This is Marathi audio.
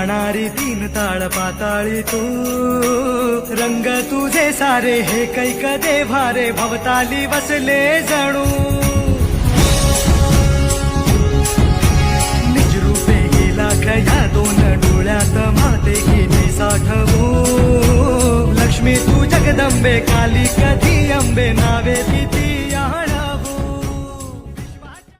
गाणारी तीन ताळ पाताळी तू, रंग तुझे सारे हे कैक देव्हारे, भवताली बसले जणू निजरूपे गेला खया दोन डोळ्यात माते की साठवू, लक्ष्मी तू जगदंबे काली कधी अंबे नावे तिथे